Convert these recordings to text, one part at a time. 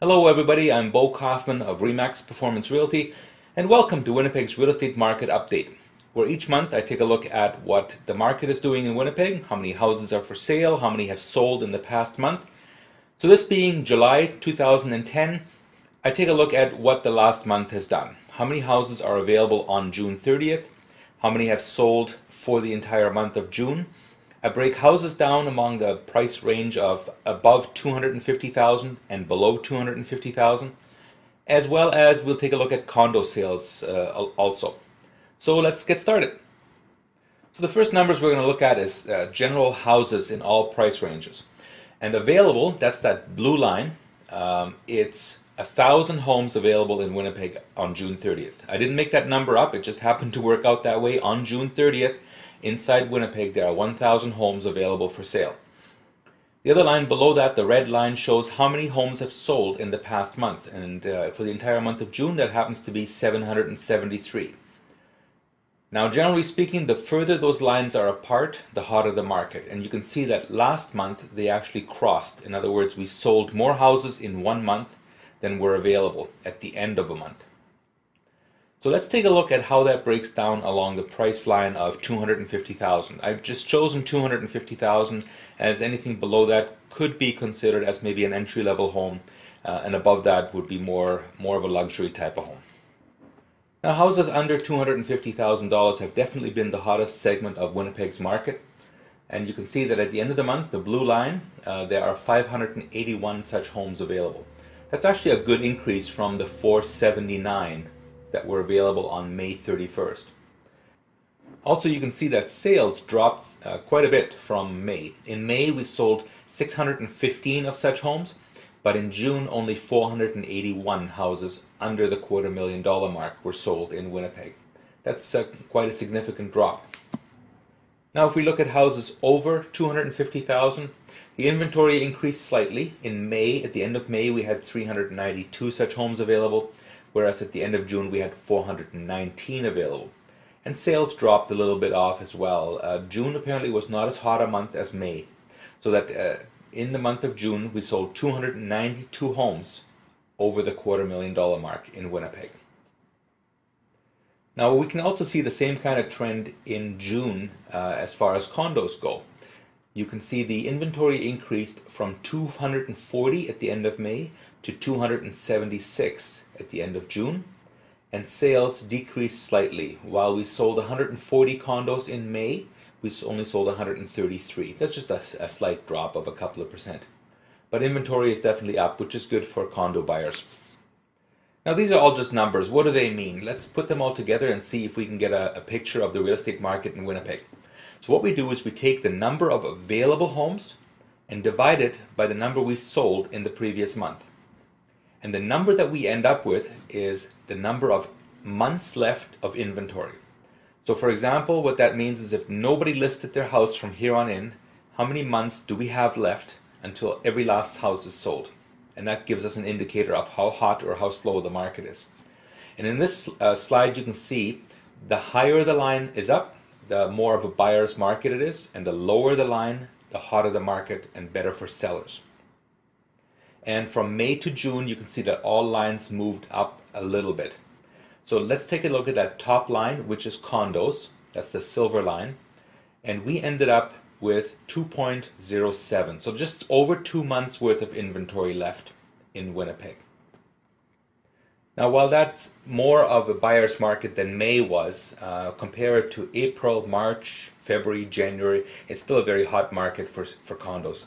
Hello everybody, I'm Bo Kaufman of Remax Performance Realty, and welcome to Winnipeg's Real Estate Market Update, where each month I take a look at what the market is doing in Winnipeg, how many houses are for sale, how many have sold in the past month. So this being July 2010, I take a look at what the last month has done. How many houses are available on June 30th, how many have sold for the entire month of June. I break houses down among the price range of above $250,000 and below $250,000, as well as we'll take a look at condo sales also. So let's get started. So the first numbers we're going to look at is general houses in all price ranges. And available, that's that blue line, it's 1,000 homes available in Winnipeg on June 30th. I didn't make that number up, it just happened to work out that way. On June 30th, inside Winnipeg, there are 1,000 homes available for sale. The other line below that, the red line, shows how many homes have sold in the past month. And for the entire month of June, that happens to be 773. Now, generally speaking, the further those lines are apart, the hotter the market. And you can see that last month, they actually crossed. In other words, we sold more houses in one month than were available at the end of a month. So let's take a look at how that breaks down along the price line of $250,000. I've just chosen $250,000, as anything below that could be considered as maybe an entry-level home, and above that would be more of a luxury type of home. Now, houses under $250,000 have definitely been the hottest segment of Winnipeg's market, and you can see that at the end of the month, the blue line, there are 581 such homes available. That's actually a good increase from the 479 that were available on May 31st. Also, you can see that sales dropped quite a bit from May. In May, we sold 615 of such homes, but in June, only 481 houses under the $250,000 mark were sold in Winnipeg. That's quite a significant drop. Now, if we look at houses over $250,000, the inventory increased slightly. In May, at the end of May, we had 392 such homes available, whereas at the end of June we had 419 available. And sales dropped a little bit off as well. June apparently was not as hot a month as May, so that in the month of June we sold 292 homes over the $250,000 mark in Winnipeg. Now, we can also see the same kind of trend in June as far as condos go. You can see the inventory increased from 240 at the end of May to 276 at the end of June, and sales decreased slightly. While we sold 140 condos in May, we only sold 133. That's just a slight drop of a couple of percent. But inventory is definitely up, which is good for condo buyers. Now, these are all just numbers. What do they mean? Let's put them all together and see if we can get a picture of the real estate market in Winnipeg. So what we do is we take the number of available homes and divide it by the number we sold in the previous month. And the number that we end up with is the number of months left of inventory. So for example, what that means is if nobody listed their house from here on in, how many months do we have left until every last house is sold? And that gives us an indicator of how hot or how slow the market is. And in this slide, you can see the higher the line is up, the more of a buyer's market it is, and the lower the line, the hotter the market and better for sellers. And from May to June, you can see that all lines moved up a little bit. So let's take a look at that top line, which is condos. That's the silver line. And we ended up with 2.07. So just over 2 months worth of inventory left in Winnipeg. Now, while that's more of a buyer's market than May was, compared to April, March, February, January, it's still a very hot market for condos.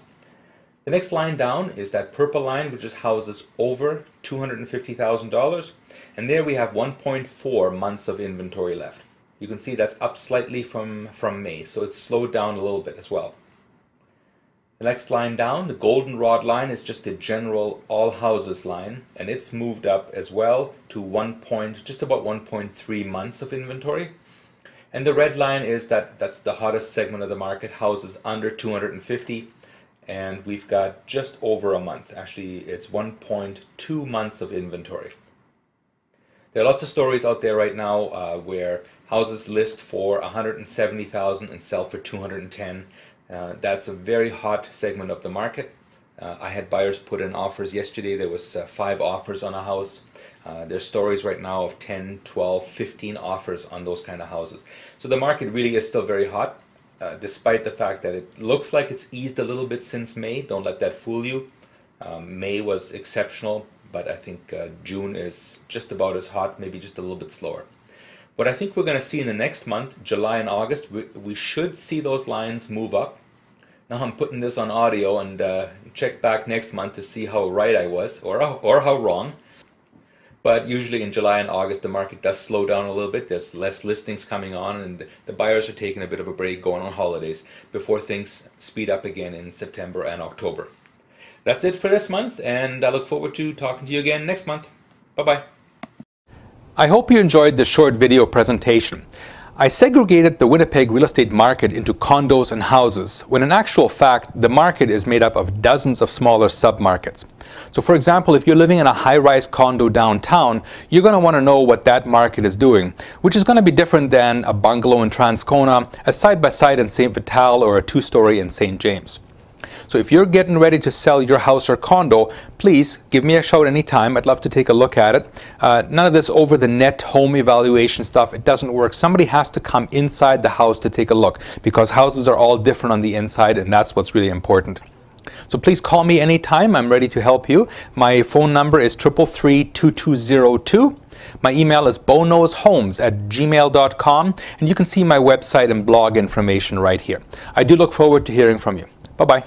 The next line down is that purple line, which is houses over $250,000, and there we have 1.4 months of inventory left. You can see that's up slightly from May, so it's slowed down a little bit as well. The next line down, the golden rod line, is just the general all houses line, and it's moved up as well to just about 1.3 months of inventory. And the red line is that's the hottest segment of the market, houses under 250, and we've got just over a month. Actually, it's 1.2 months of inventory. There are lots of stories out there right now where houses list for $170,000 and sell for $210,000. That's a very hot segment of the market. I had buyers put in offers yesterday. There was 5 offers on a house. There's stories right now of 10, 12, 15 offers on those kind of houses. So the market really is still very hot, despite the fact that it looks like it's eased a little bit since May. Don't let that fool you. May was exceptional, but I think June is just about as hot, maybe just a little bit slower. What I think we're going to see in the next month, July and August, we should see those lines move up. Now I'm putting this on audio, and check back next month to see how right I was or how wrong. But usually in July and August the market does slow down a little bit. There's less listings coming on, and the buyers are taking a bit of a break, going on holidays, before things speed up again in September and October. That's it for this month, and I look forward to talking to you again next month. Bye-bye. I hope you enjoyed this short video presentation. I segregated the Winnipeg real estate market into condos and houses, when in actual fact the market is made up of dozens of smaller sub-markets. So for example, if you're living in a high-rise condo downtown, you're going to want to know what that market is doing, which is going to be different than a bungalow in Transcona, a side-by-side in St. Vital, or a 2-story in St. James. So if you're getting ready to sell your house or condo, please give me a shout anytime. I'd love to take a look at it. None of this over the net home evaluation stuff, it doesn't work. Somebody has to come inside the house to take a look, because houses are all different on the inside, and that's what's really important. So please call me anytime. I'm ready to help you. My phone number is 333-2202. My email is bonoshomes@gmail.com, and you can see my website and blog information right here. I do look forward to hearing from you. Bye-bye.